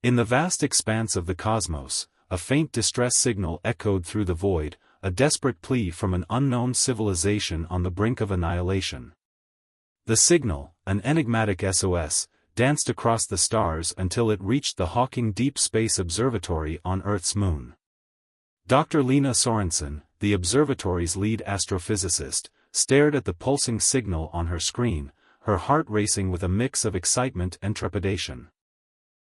In the vast expanse of the cosmos, a faint distress signal echoed through the void, a desperate plea from an unknown civilization on the brink of annihilation. The signal, an enigmatic SOS, danced across the stars until it reached the Hawking Deep Space Observatory on Earth's moon. Dr. Lena Sorensen, the observatory's lead astrophysicist, stared at the pulsing signal on her screen, her heart racing with a mix of excitement and trepidation.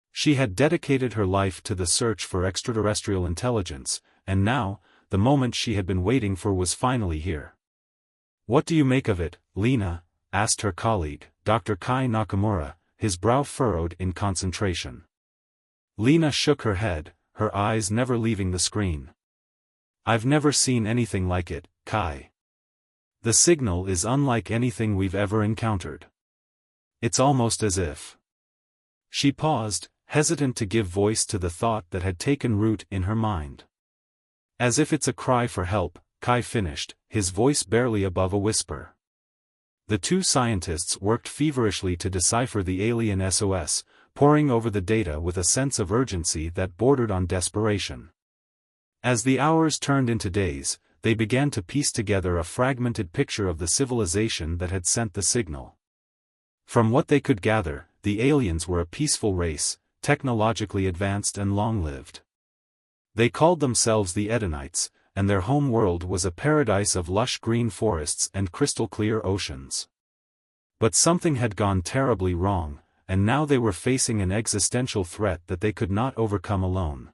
She had dedicated her life to the search for extraterrestrial intelligence, and now, the moment she had been waiting for was finally here. "What do you make of it, Lena?" asked her colleague, Dr. Kai Nakamura, his brow furrowed in concentration. Lena shook her head, her eyes never leaving the screen. "I've never seen anything like it, Kai. The signal is unlike anything we've ever encountered. It's almost as if..." She paused, hesitant to give voice to the thought that had taken root in her mind. "As if it's a cry for help," Kai finished, his voice barely above a whisper. The two scientists worked feverishly to decipher the alien SOS, poring over the data with a sense of urgency that bordered on desperation. As the hours turned into days, they began to piece together a fragmented picture of the civilization that had sent the signal. From what they could gather, the aliens were a peaceful race, technologically advanced and long-lived. They called themselves the Edenites, and their home world was a paradise of lush green forests and crystal-clear oceans. But something had gone terribly wrong, and now they were facing an existential threat that they could not overcome alone.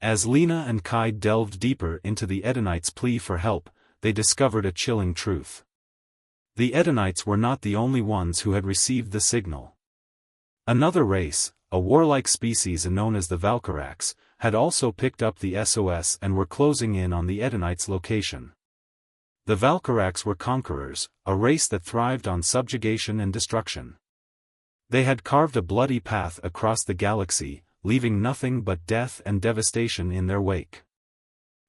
As Lena and Kai delved deeper into the Edenites' plea for help, they discovered a chilling truth. The Edenites were not the only ones who had received the signal. Another race, a warlike species known as the Valkyracs, had also picked up the SOS and were closing in on the Edenites' location. The Valkyracs were conquerors, a race that thrived on subjugation and destruction. They had carved a bloody path across the galaxy, leaving nothing but death and devastation in their wake.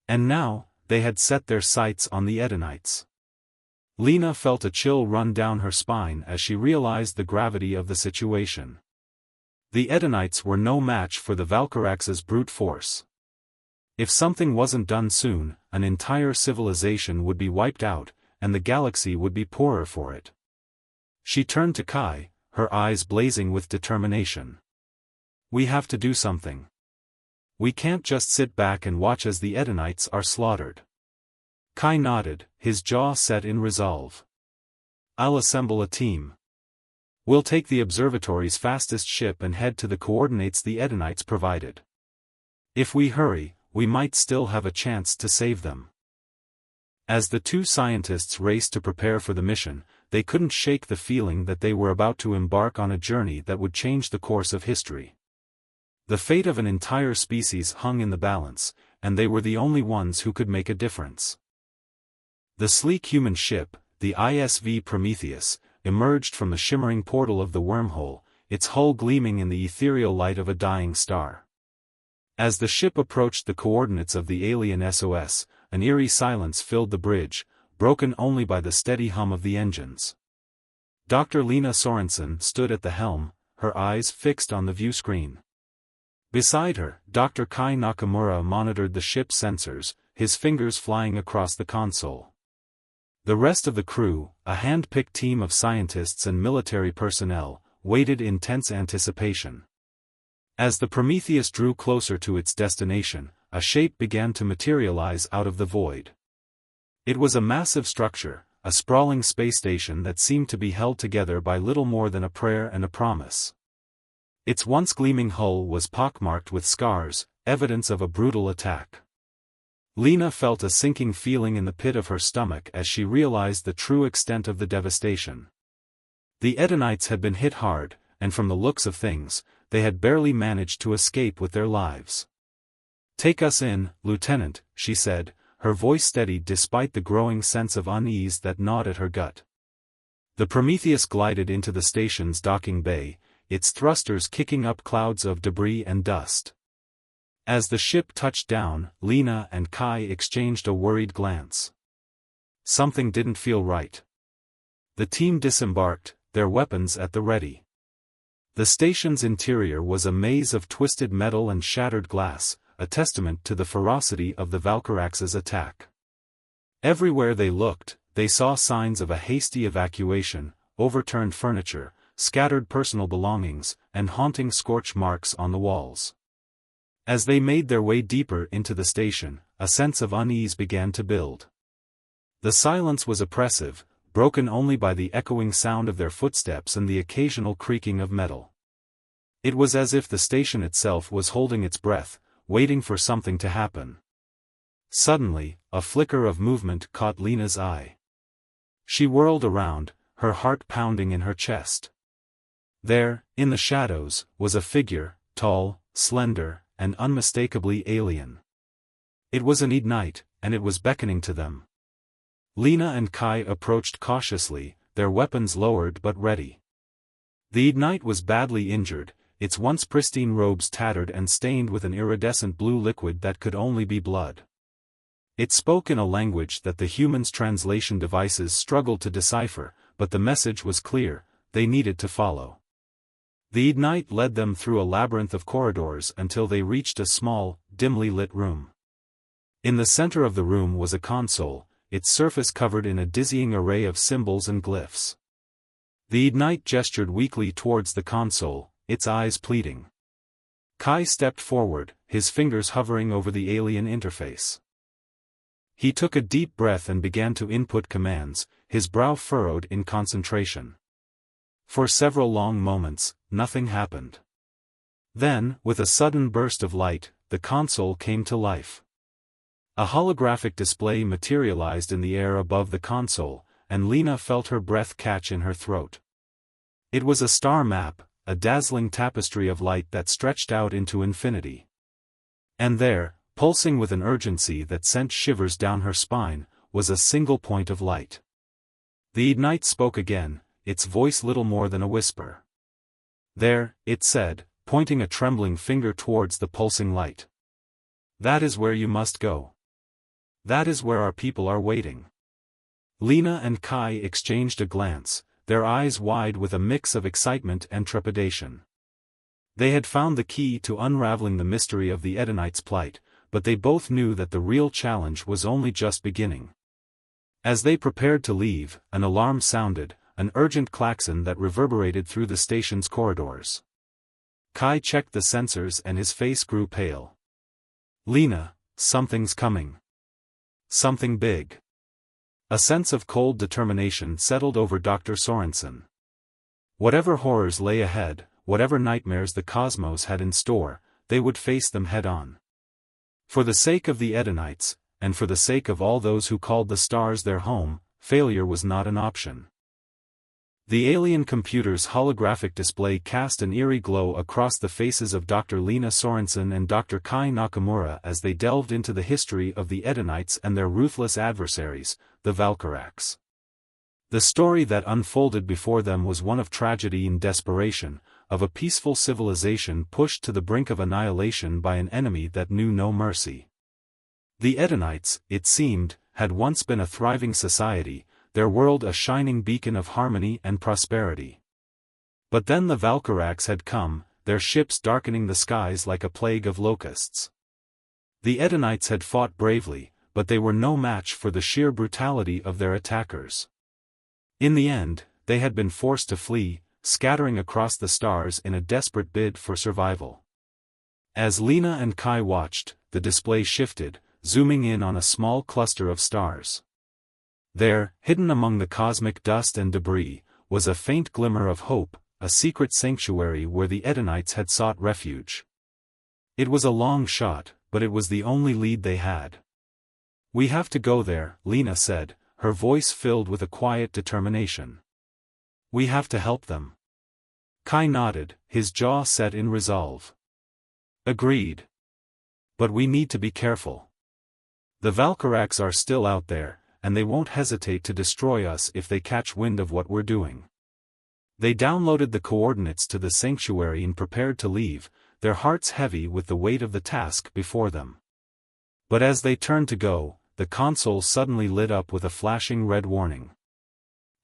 And now, they had set their sights on the Edenites. Lena felt a chill run down her spine as she realized the gravity of the situation. The Edenites were no match for the Valkyracs' brute force. If something wasn't done soon, an entire civilization would be wiped out, and the galaxy would be poorer for it. She turned to Kai, her eyes blazing with determination. "We have to do something. We can't just sit back and watch as the Edenites are slaughtered." Kai nodded, his jaw set in resolve. "I'll assemble a team. We'll take the observatory's fastest ship and head to the coordinates the Edenites provided. If we hurry, we might still have a chance to save them." As the two scientists raced to prepare for the mission, they couldn't shake the feeling that they were about to embark on a journey that would change the course of history. The fate of an entire species hung in the balance, and they were the only ones who could make a difference. The sleek human ship, the ISV Prometheus, emerged from the shimmering portal of the wormhole, its hull gleaming in the ethereal light of a dying star. As the ship approached the coordinates of the alien SOS, an eerie silence filled the bridge, broken only by the steady hum of the engines. Dr. Lena Sorensen stood at the helm, her eyes fixed on the view screen. Beside her, Dr. Kai Nakamura monitored the ship's sensors, his fingers flying across the console. The rest of the crew, a hand-picked team of scientists and military personnel, waited in tense anticipation. As the Prometheus drew closer to its destination, a shape began to materialize out of the void. It was a massive structure, a sprawling space station that seemed to be held together by little more than a prayer and a promise. Its once gleaming hull was pockmarked with scars, evidence of a brutal attack. Lena felt a sinking feeling in the pit of her stomach as she realized the true extent of the devastation. The Edenites had been hit hard, and from the looks of things, they had barely managed to escape with their lives. "Take us in, Lieutenant," she said, her voice steady despite the growing sense of unease that gnawed at her gut. The Prometheus glided into the station's docking bay, its thrusters kicking up clouds of debris and dust. As the ship touched down, Lena and Kai exchanged a worried glance. Something didn't feel right. The team disembarked, their weapons at the ready. The station's interior was a maze of twisted metal and shattered glass, a testament to the ferocity of the Valkyrax's attack. Everywhere they looked, they saw signs of a hasty evacuation, overturned furniture, scattered personal belongings, and haunting scorch marks on the walls. As they made their way deeper into the station, a sense of unease began to build. The silence was oppressive, broken only by the echoing sound of their footsteps and the occasional creaking of metal. It was as if the station itself was holding its breath, waiting for something to happen. Suddenly, a flicker of movement caught Lena's eye. She whirled around, her heart pounding in her chest. There, in the shadows, was a figure, tall, slender, and unmistakably alien. It was an Ignite, and it was beckoning to them. Lena and Kai approached cautiously, their weapons lowered but ready. The Ignite was badly injured, its once pristine robes tattered and stained with an iridescent blue liquid that could only be blood. It spoke in a language that the humans' translation devices struggled to decipher, but the message was clear: they needed to follow. The Ignite led them through a labyrinth of corridors until they reached a small, dimly lit room. In the center of the room was a console, its surface covered in a dizzying array of symbols and glyphs. The Ignite gestured weakly towards the console, its eyes pleading. Kai stepped forward, his fingers hovering over the alien interface. He took a deep breath and began to input commands, his brow furrowed in concentration. For several long moments, nothing happened. Then, with a sudden burst of light, the console came to life. A holographic display materialized in the air above the console, and Lena felt her breath catch in her throat. It was a star map, a dazzling tapestry of light that stretched out into infinity. And there, pulsing with an urgency that sent shivers down her spine, was a single point of light. The Ignite spoke again, its voice little more than a whisper. There, it said, pointing a trembling finger towards the pulsing light. That is where you must go. That is where our people are waiting. Lena and Kai exchanged a glance, their eyes wide with a mix of excitement and trepidation. They had found the key to unraveling the mystery of the Edenite's plight, but they both knew that the real challenge was only just beginning. As they prepared to leave, an alarm sounded, an urgent klaxon that reverberated through the station's corridors. Kai checked the sensors and his face grew pale. Lena, something's coming. Something big. A sense of cold determination settled over Dr. Sorensen. Whatever horrors lay ahead, whatever nightmares the cosmos had in store, they would face them head-on. For the sake of the Edenites, and for the sake of all those who called the stars their home, failure was not an option. The alien computer's holographic display cast an eerie glow across the faces of Dr. Lena Sorensen and Dr. Kai Nakamura as they delved into the history of the Edenites and their ruthless adversaries, the Valkyrax. The story that unfolded before them was one of tragedy and desperation, of a peaceful civilization pushed to the brink of annihilation by an enemy that knew no mercy. The Edenites, it seemed, had once been a thriving society, their world a shining beacon of harmony and prosperity. But then the Valkyrax had come, their ships darkening the skies like a plague of locusts. The Edenites had fought bravely, but they were no match for the sheer brutality of their attackers. In the end, they had been forced to flee, scattering across the stars in a desperate bid for survival. As Lena and Kai watched, the display shifted, zooming in on a small cluster of stars. There, hidden among the cosmic dust and debris, was a faint glimmer of hope, a secret sanctuary where the Edenites had sought refuge. It was a long shot, but it was the only lead they had. "We have to go there," Lena said, her voice filled with a quiet determination. "We have to help them." Kai nodded, his jaw set in resolve. "Agreed. But we need to be careful. The Valkyrax are still out there, and they won't hesitate to destroy us if they catch wind of what we're doing." They downloaded the coordinates to the sanctuary and prepared to leave, their hearts heavy with the weight of the task before them. But as they turned to go, the console suddenly lit up with a flashing red warning.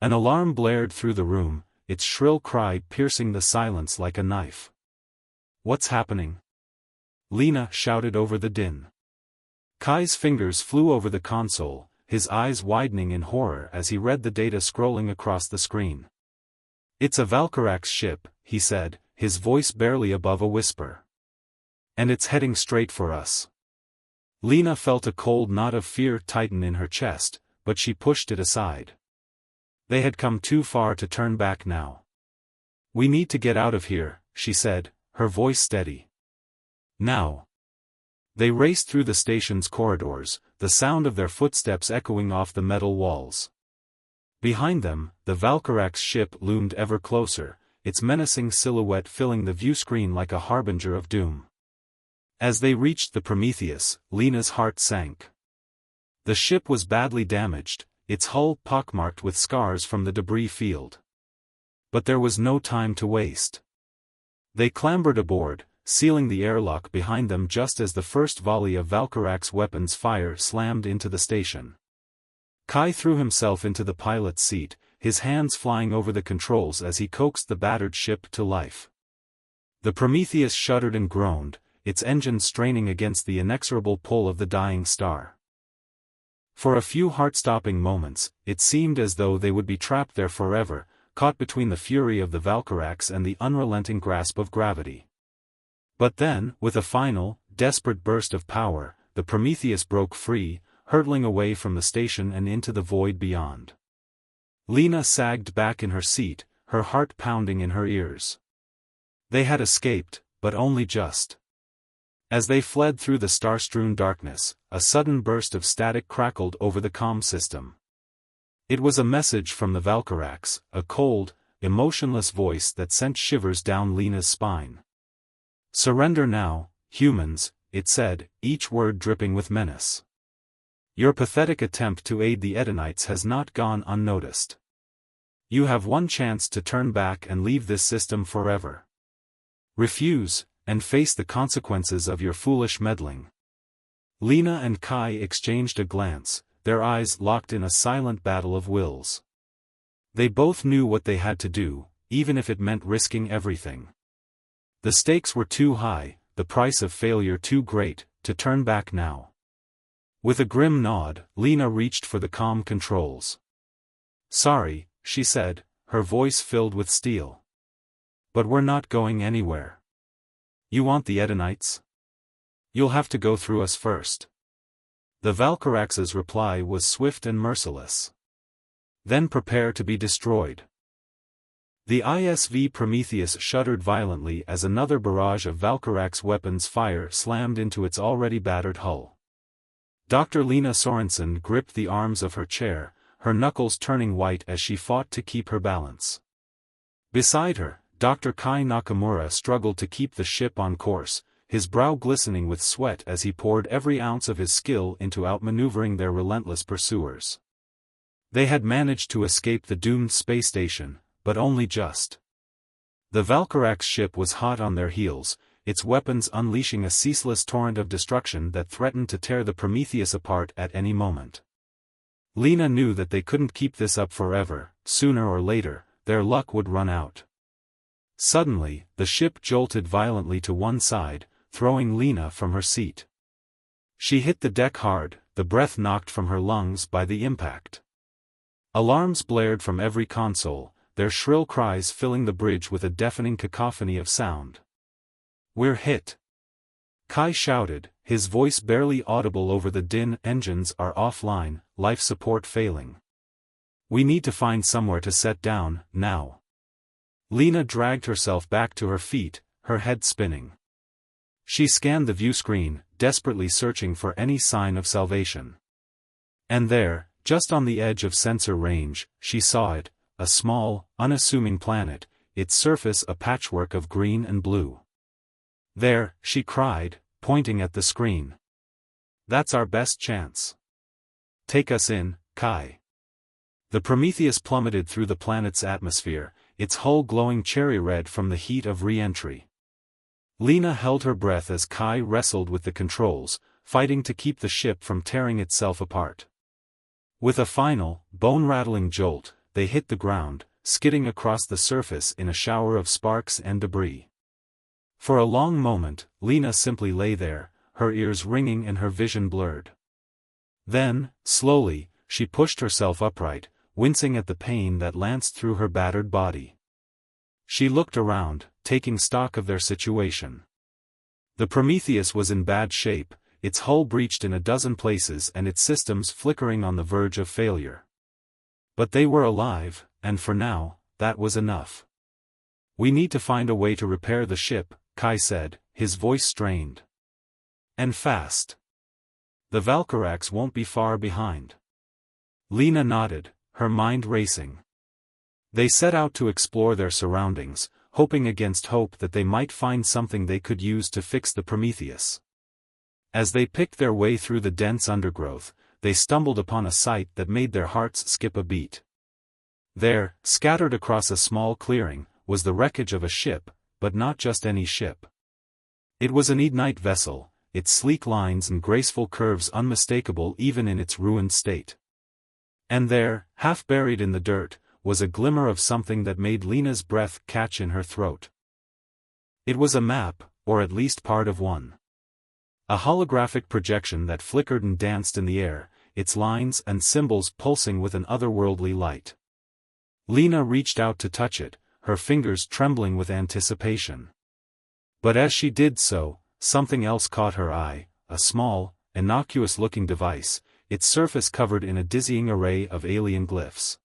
An alarm blared through the room, its shrill cry piercing the silence like a knife. "What's happening?" Lena shouted over the din. Kai's fingers flew over the console, his eyes widening in horror as he read the data scrolling across the screen. "It's a Valkyrax ship," he said, his voice barely above a whisper. "And it's heading straight for us." Lena felt a cold knot of fear tighten in her chest, but she pushed it aside. They had come too far to turn back now. "We need to get out of here," she said, her voice steady. "Now." They raced through the station's corridors, the sound of their footsteps echoing off the metal walls. Behind them, the Valkyrax ship loomed ever closer, its menacing silhouette filling the viewscreen like a harbinger of doom. As they reached the Prometheus, Lena's heart sank. The ship was badly damaged, its hull pockmarked with scars from the debris field. But there was no time to waste. They clambered aboard, sealing the airlock behind them just as the first volley of Valkyrax weapons fire slammed into the station. Kai threw himself into the pilot's seat, his hands flying over the controls as he coaxed the battered ship to life. The Prometheus shuddered and groaned, its engines straining against the inexorable pull of the dying star. For a few heart-stopping moments, it seemed as though they would be trapped there forever, caught between the fury of the Valkyrax and the unrelenting grasp of gravity. But then, with a final, desperate burst of power, the Prometheus broke free, hurtling away from the station and into the void beyond. Lena sagged back in her seat, her heart pounding in her ears. They had escaped, but only just. As they fled through the star-strewn darkness, a sudden burst of static crackled over the comm system. It was a message from the Valkyrax, a cold, emotionless voice that sent shivers down Lena's spine. "Surrender now, humans," it said, each word dripping with menace. "Your pathetic attempt to aid the Edenites has not gone unnoticed. You have one chance to turn back and leave this system forever. Refuse, and face the consequences of your foolish meddling." Lena and Kai exchanged a glance, their eyes locked in a silent battle of wills. They both knew what they had to do, even if it meant risking everything. The stakes were too high, the price of failure too great, to turn back now. With a grim nod, Lena reached for the comm controls. "Sorry," she said, her voice filled with steel. "But we're not going anywhere. You want the Edenites? You'll have to go through us first." The Valkyrax's reply was swift and merciless. "Then prepare to be destroyed." The ISV Prometheus shuddered violently as another barrage of Valkyrax weapons fire slammed into its already battered hull. Dr. Lena Sorensen gripped the arms of her chair, her knuckles turning white as she fought to keep her balance. Beside her, Dr. Kai Nakamura struggled to keep the ship on course, his brow glistening with sweat as he poured every ounce of his skill into outmaneuvering their relentless pursuers. They had managed to escape the doomed space station, but only just. The Valkyrax ship was hot on their heels, its weapons unleashing a ceaseless torrent of destruction that threatened to tear the Prometheus apart at any moment. Lena knew that they couldn't keep this up forever, sooner or later, their luck would run out. Suddenly, the ship jolted violently to one side, throwing Lena from her seat. She hit the deck hard, the breath knocked from her lungs by the impact. Alarms blared from every console, their shrill cries filling the bridge with a deafening cacophony of sound. "We're hit!" Kai shouted, his voice barely audible over the din. "Engines are offline, life support failing. We need to find somewhere to set down, now." Lena dragged herself back to her feet, her head spinning. She scanned the viewscreen, desperately searching for any sign of salvation. And there, just on the edge of sensor range, she saw it, a small, unassuming planet, its surface a patchwork of green and blue. "There," she cried, pointing at the screen. "That's our best chance. Take us in, Kai." The Prometheus plummeted through the planet's atmosphere, its hull glowing cherry red from the heat of re-entry. Lena held her breath as Kai wrestled with the controls, fighting to keep the ship from tearing itself apart. With a final, bone-rattling jolt, they hit the ground, skidding across the surface in a shower of sparks and debris. For a long moment, Lena simply lay there, her ears ringing and her vision blurred. Then, slowly, she pushed herself upright, wincing at the pain that lanced through her battered body. She looked around, taking stock of their situation. The Prometheus was in bad shape, its hull breached in a dozen places and its systems flickering on the verge of failure. But they were alive, and for now, that was enough. "We need to find a way to repair the ship," Kai said, his voice strained. "And fast. The Valkyrax won't be far behind." Lena nodded, her mind racing. They set out to explore their surroundings, hoping against hope that they might find something they could use to fix the Prometheus. As they picked their way through the dense undergrowth, they stumbled upon a sight that made their hearts skip a beat. There, scattered across a small clearing, was the wreckage of a ship, but not just any ship. It was an Edenite vessel, its sleek lines and graceful curves unmistakable even in its ruined state. And there, half buried in the dirt, was a glimmer of something that made Lena's breath catch in her throat. It was a map, or at least part of one. A holographic projection that flickered and danced in the air, its lines and symbols pulsing with an otherworldly light. Lena reached out to touch it, her fingers trembling with anticipation. But as she did so, something else caught her eye, a small, innocuous-looking device, its surface covered in a dizzying array of alien glyphs.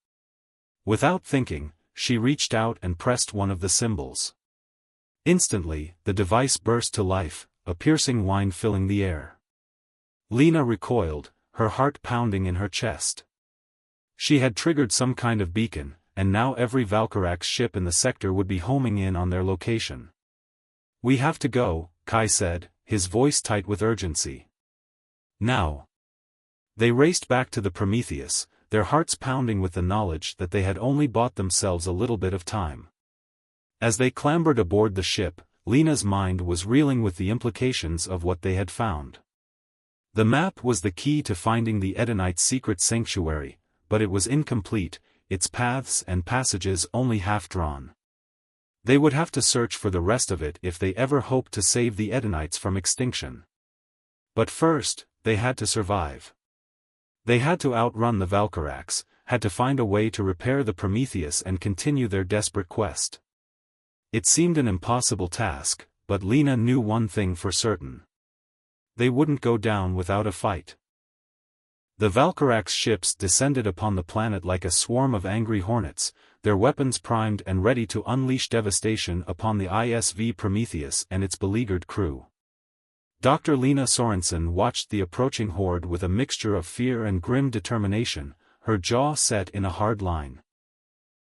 Without thinking, she reached out and pressed one of the symbols. Instantly, the device burst to life, a piercing whine filling the air. Lena recoiled, her heart pounding in her chest. She had triggered some kind of beacon, and now every Valkyrax ship in the sector would be homing in on their location. "We have to go," Kai said, his voice tight with urgency. "Now." They raced back to the Prometheus, their hearts pounding with the knowledge that they had only bought themselves a little bit of time. As they clambered aboard the ship, Lena's mind was reeling with the implications of what they had found. The map was the key to finding the Edenite's secret sanctuary, but it was incomplete, its paths and passages only half drawn. They would have to search for the rest of it if they ever hoped to save the Edenites from extinction. But first, they had to survive. They had to outrun the Valkyrax, had to find a way to repair the Prometheus and continue their desperate quest. It seemed an impossible task, but Lena knew one thing for certain. They wouldn't go down without a fight. The Valkyrax ships descended upon the planet like a swarm of angry hornets, their weapons primed and ready to unleash devastation upon the ISV Prometheus and its beleaguered crew. Dr. Lena Sorensen watched the approaching horde with a mixture of fear and grim determination, her jaw set in a hard line.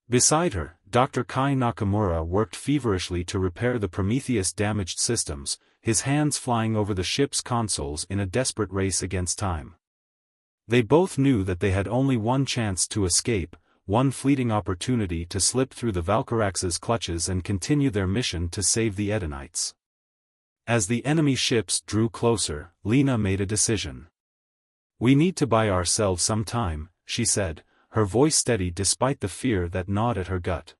Beside her, Dr. Kai Nakamura worked feverishly to repair the Prometheus' damaged systems, his hands flying over the ship's consoles in a desperate race against time. They both knew that they had only one chance to escape, one fleeting opportunity to slip through the Valkyrax's clutches and continue their mission to save the Edenites. As the enemy ships drew closer, Lena made a decision. "We need to buy ourselves some time," she said, her voice steady despite the fear that gnawed at her gut.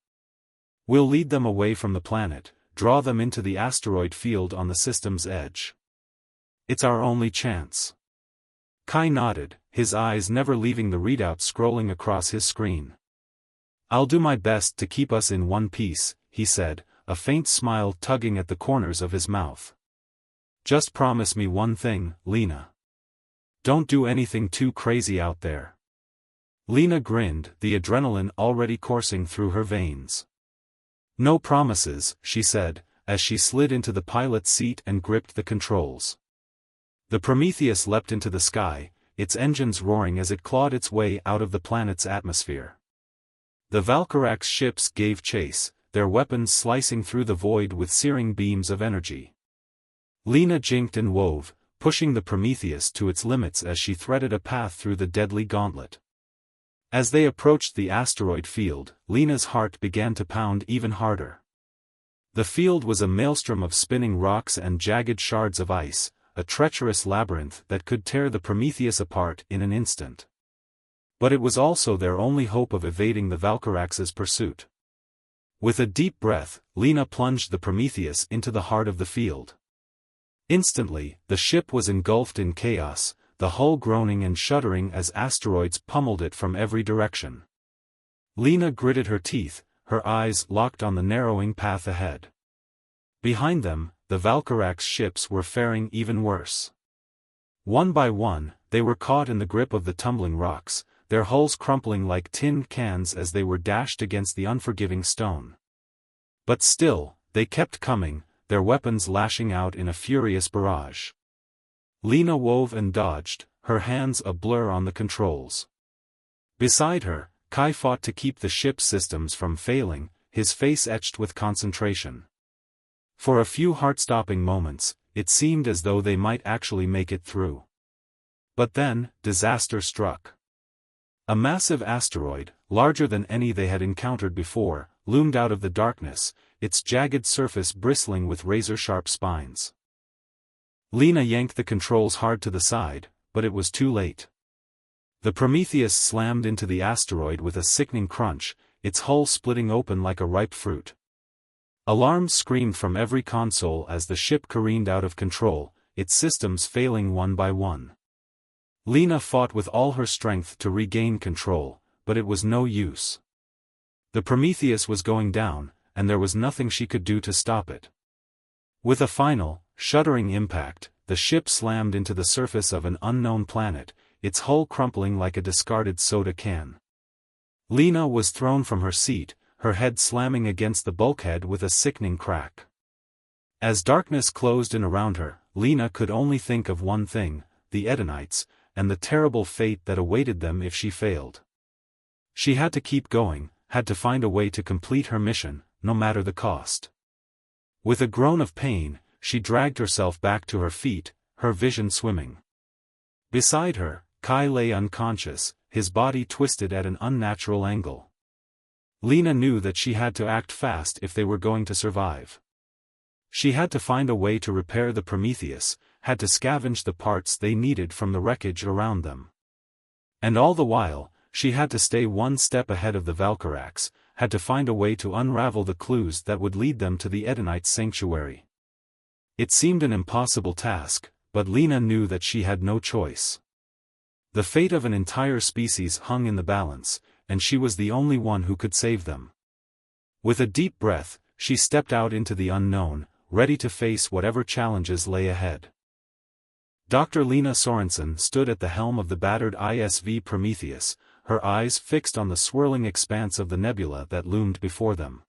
"We'll lead them away from the planet, draw them into the asteroid field on the system's edge. It's our only chance." Kai nodded, his eyes never leaving the readout scrolling across his screen. "I'll do my best to keep us in one piece," he said, a faint smile tugging at the corners of his mouth. "Just promise me one thing, Lena. Don't do anything too crazy out there." Lena grinned, the adrenaline already coursing through her veins. "No promises," she said, as she slid into the pilot's seat and gripped the controls. The Prometheus leapt into the sky, its engines roaring as it clawed its way out of the planet's atmosphere. The Valkyrax ships gave chase, their weapons slicing through the void with searing beams of energy. Lena jinked and wove, pushing the Prometheus to its limits as she threaded a path through the deadly gauntlet. As they approached the asteroid field, Lena's heart began to pound even harder. The field was a maelstrom of spinning rocks and jagged shards of ice, a treacherous labyrinth that could tear the Prometheus apart in an instant. But it was also their only hope of evading the Valkyrax's pursuit. With a deep breath, Lena plunged the Prometheus into the heart of the field. Instantly, the ship was engulfed in chaos, the hull groaning and shuddering as asteroids pummeled it from every direction. Lena gritted her teeth, her eyes locked on the narrowing path ahead. Behind them, the Valkyrax ships were faring even worse. One by one, they were caught in the grip of the tumbling rocks, their hulls crumpling like tin cans as they were dashed against the unforgiving stone. But still, they kept coming, their weapons lashing out in a furious barrage. Lena wove and dodged, her hands a blur on the controls. Beside her, Kai fought to keep the ship's systems from failing, his face etched with concentration. For a few heart-stopping moments, it seemed as though they might actually make it through. But then, disaster struck. A massive asteroid, larger than any they had encountered before, loomed out of the darkness, its jagged surface bristling with razor-sharp spines. Lena yanked the controls hard to the side, but it was too late. The Prometheus slammed into the asteroid with a sickening crunch, its hull splitting open like a ripe fruit. Alarms screamed from every console as the ship careened out of control, its systems failing one by one. Lena fought with all her strength to regain control, but it was no use. The Prometheus was going down, and there was nothing she could do to stop it. With a final, shuddering impact, the ship slammed into the surface of an unknown planet, its hull crumpling like a discarded soda can. Lena was thrown from her seat, her head slamming against the bulkhead with a sickening crack. As darkness closed in around her, Lena could only think of one thing, the Edenites, and the terrible fate that awaited them if she failed. She had to keep going, had to find a way to complete her mission, no matter the cost. With a groan of pain, she dragged herself back to her feet, her vision swimming. Beside her, Kai lay unconscious, his body twisted at an unnatural angle. Lena knew that she had to act fast if they were going to survive. She had to find a way to repair the Prometheus, had to scavenge the parts they needed from the wreckage around them. And all the while, she had to stay one step ahead of the Valkyrax, had to find a way to unravel the clues that would lead them to the Edenite sanctuary. It seemed an impossible task, but Lena knew that she had no choice. The fate of an entire species hung in the balance, and she was the only one who could save them. With a deep breath, she stepped out into the unknown, ready to face whatever challenges lay ahead. Dr. Lena Sorensen stood at the helm of the battered ISV Prometheus, her eyes fixed on the swirling expanse of the nebula that loomed before them.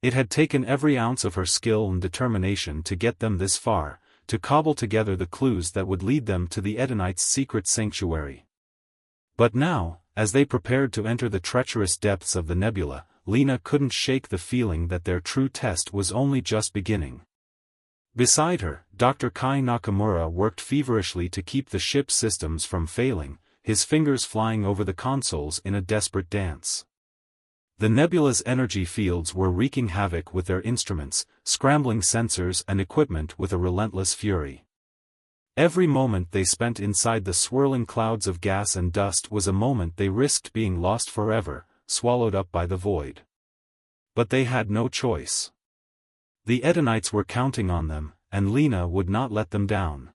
It had taken every ounce of her skill and determination to get them this far, to cobble together the clues that would lead them to the Edenites' secret sanctuary. But now, as they prepared to enter the treacherous depths of the nebula, Lena couldn't shake the feeling that their true test was only just beginning. Beside her, Dr. Kai Nakamura worked feverishly to keep the ship's systems from failing, his fingers flying over the consoles in a desperate dance. The nebula's energy fields were wreaking havoc with their instruments, scrambling sensors and equipment with a relentless fury. Every moment they spent inside the swirling clouds of gas and dust was a moment they risked being lost forever, swallowed up by the void. But they had no choice. The Edenites were counting on them, and Lena would not let them down.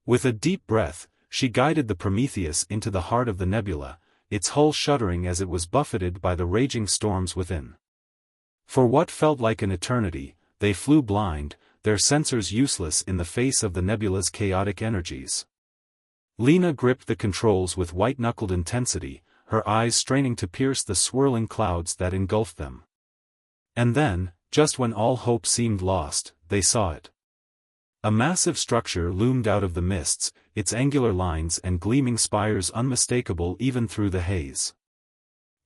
With a deep breath, she guided the Prometheus into the heart of the nebula, its hull shuddering as it was buffeted by the raging storms within. For what felt like an eternity, they flew blind, their sensors useless in the face of the nebula's chaotic energies. Lena gripped the controls with white-knuckled intensity, her eyes straining to pierce the swirling clouds that engulfed them. And then, just when all hope seemed lost, they saw it. A massive structure loomed out of the mists, its angular lines and gleaming spires unmistakable even through the haze.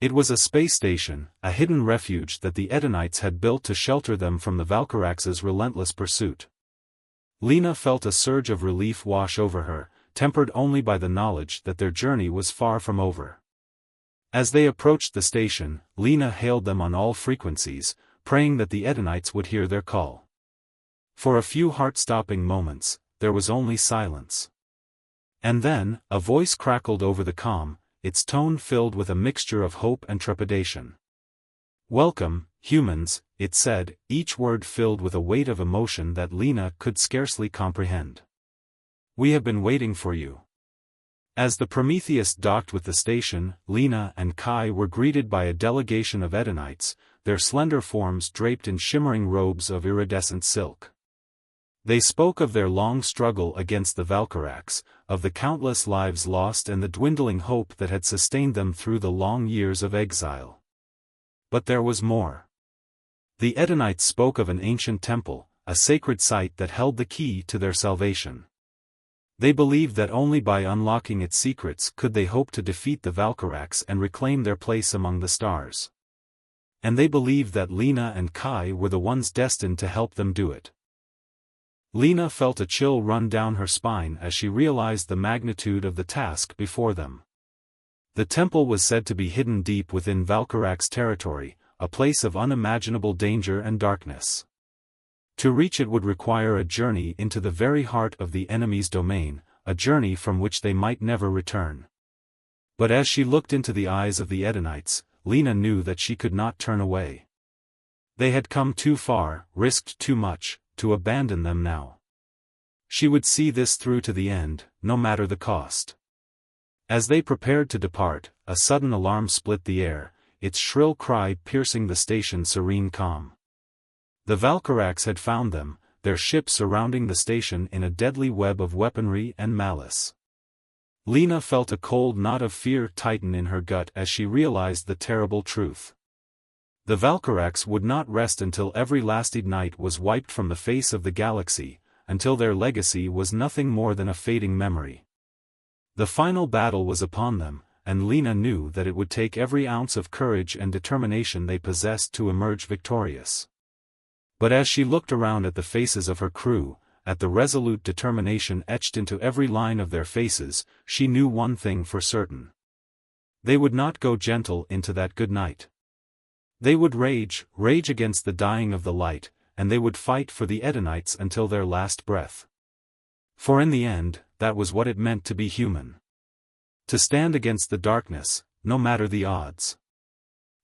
It was a space station, a hidden refuge that the Edenites had built to shelter them from the Valkyrax's relentless pursuit. Lena felt a surge of relief wash over her, tempered only by the knowledge that their journey was far from over. As they approached the station, Lena hailed them on all frequencies, praying that the Edenites would hear their call. For a few heart-stopping moments, there was only silence. And then, a voice crackled over the comm, its tone filled with a mixture of hope and trepidation. "Welcome, Humans, it said, each word filled with a weight of emotion that Lena could scarcely comprehend. We have been waiting for you. As the Prometheus docked with the station, Lena and Kai were greeted by a delegation of Edenites, their slender forms draped in shimmering robes of iridescent silk. They spoke of their long struggle against the Valkyrax, of the countless lives lost and the dwindling hope that had sustained them through the long years of exile. But there was more. The Edenites spoke of an ancient temple, a sacred site that held the key to their salvation. They believed that only by unlocking its secrets could they hope to defeat the Valkyrax and reclaim their place among the stars. And they believed that Lena and Kai were the ones destined to help them do it. Lena felt a chill run down her spine as she realized the magnitude of the task before them. The temple was said to be hidden deep within Valkyrax territory, a place of unimaginable danger and darkness. To reach it would require a journey into the very heart of the enemy's domain, a journey from which they might never return. But as she looked into the eyes of the Edenites, Lena knew that she could not turn away. They had come too far, risked too much, to abandon them now. She would see this through to the end, no matter the cost. As they prepared to depart, a sudden alarm split the air, its shrill cry piercing the station's serene calm. The Valkyrax had found them, their ship surrounding the station in a deadly web of weaponry and malice. Lena felt a cold knot of fear tighten in her gut as she realized the terrible truth. The Valkyrax would not rest until every last Ignite was wiped from the face of the galaxy, until their legacy was nothing more than a fading memory. The final battle was upon them, and Lena knew that it would take every ounce of courage and determination they possessed to emerge victorious. But as she looked around at the faces of her crew, at the resolute determination etched into every line of their faces, she knew one thing for certain. They would not go gentle into that good night. They would rage against the dying of the light, and they would fight for the Edenites until their last breath. For in the end, that was what it meant to be human. To stand against the darkness, no matter the odds.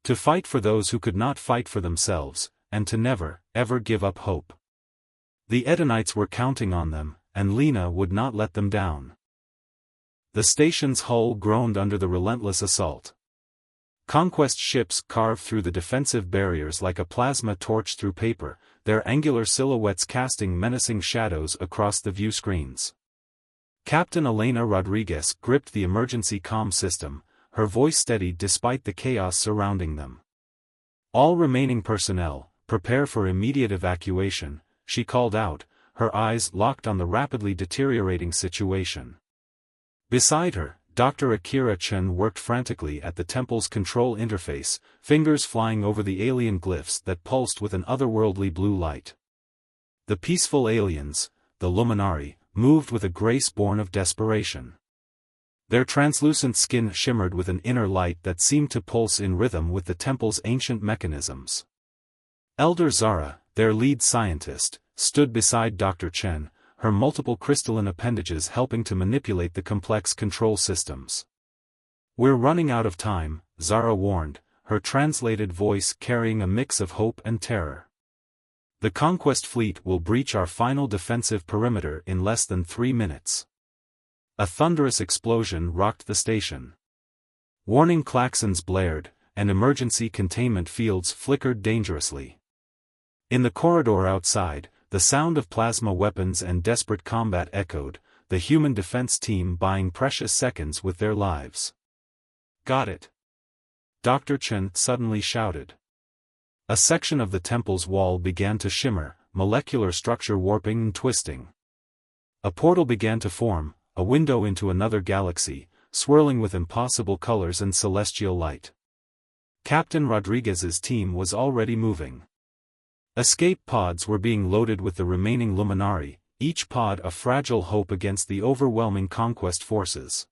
To fight for those who could not fight for themselves, and to never, ever give up hope. The Edenites were counting on them, and Lena would not let them down. The station's hull groaned under the relentless assault. Conquest ships carved through the defensive barriers like a plasma torch through paper, their angular silhouettes casting menacing shadows across the view screens. Captain Elena Rodriguez gripped the emergency comm system, her voice steady despite the chaos surrounding them. All remaining personnel, prepare for immediate evacuation, she called out, her eyes locked on the rapidly deteriorating situation. Beside her, Dr. Akira Chen worked frantically at the temple's control interface, fingers flying over the alien glyphs that pulsed with an otherworldly blue light. The peaceful aliens, the Luminari, moved with a grace born of desperation. Their translucent skin shimmered with an inner light that seemed to pulse in rhythm with the temple's ancient mechanisms. Elder Zara, their lead scientist, stood beside Dr. Chen, her multiple crystalline appendages helping to manipulate the complex control systems. "We're running out of time," Zara warned, her translated voice carrying a mix of hope and terror. "The Conquest fleet will breach our final defensive perimeter in less than 3 minutes." A thunderous explosion rocked the station. Warning klaxons blared, and emergency containment fields flickered dangerously. In the corridor outside, the sound of plasma weapons and desperate combat echoed, the human defense team buying precious seconds with their lives. "Got it!" Dr. Chen suddenly shouted. A section of the temple's wall began to shimmer, molecular structure warping and twisting. A portal began to form, a window into another galaxy, swirling with impossible colors and celestial light. Captain Rodriguez's team was already moving. Escape pods were being loaded with the remaining Luminari, each pod a fragile hope against the overwhelming Conquest forces.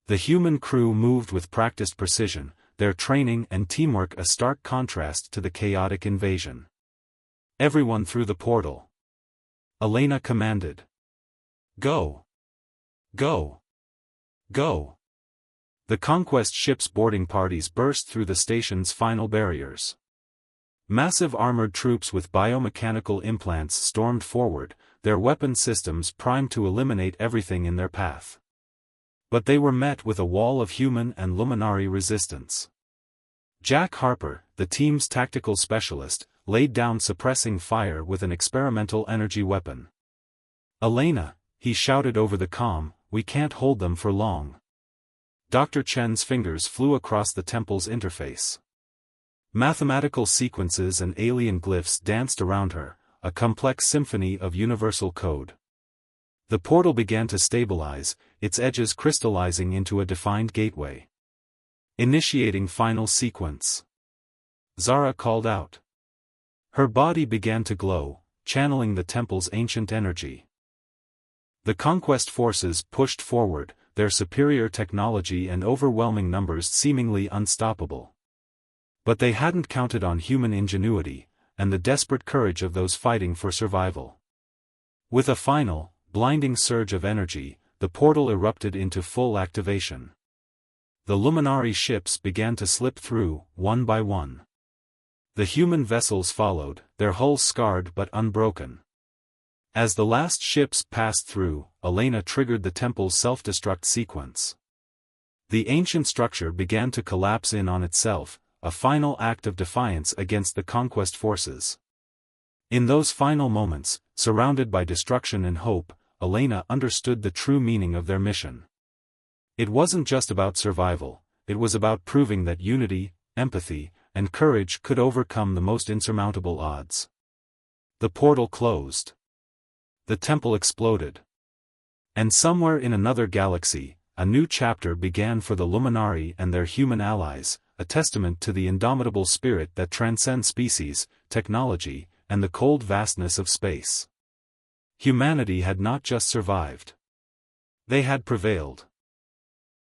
The human crew moved with practiced precision, their training and teamwork a stark contrast to the chaotic invasion. "Everyone through the portal," Elena commanded. "Go! Go! Go!" The Conquest ship's boarding parties burst through the station's final barriers. Massive armored troops with biomechanical implants stormed forward, their weapon systems primed to eliminate everything in their path. But they were met with a wall of human and Luminari resistance. Jack Harper, the team's tactical specialist, laid down suppressing fire with an experimental energy weapon. "Elena," he shouted over the comm, "we can't hold them for long." Dr. Chen's fingers flew across the temple's interface. Mathematical sequences and alien glyphs danced around her, a complex symphony of universal code. The portal began to stabilize, its edges crystallizing into a defined gateway. Initiating final sequence. Zara called out. Her body began to glow, channeling the temple's ancient energy. The conquest forces pushed forward, their superior technology and overwhelming numbers seemingly unstoppable. But they hadn't counted on human ingenuity, and the desperate courage of those fighting for survival. With a final, blinding surge of energy, the portal erupted into full activation. The Luminari ships began to slip through, one by one. The human vessels followed, their hulls scarred but unbroken. As the last ships passed through, Elena triggered the temple's self-destruct sequence. The ancient structure began to collapse in on itself, a final act of defiance against the conquest forces. In those final moments, surrounded by destruction and hope, Elena understood the true meaning of their mission. It wasn't just about survival, it was about proving that unity, empathy, and courage could overcome the most insurmountable odds. The portal closed. The temple exploded. And somewhere in another galaxy, a new chapter began for the Luminari and their human allies, a testament to the indomitable spirit that transcends species, technology, and the cold vastness of space. Humanity had not just survived. They had prevailed.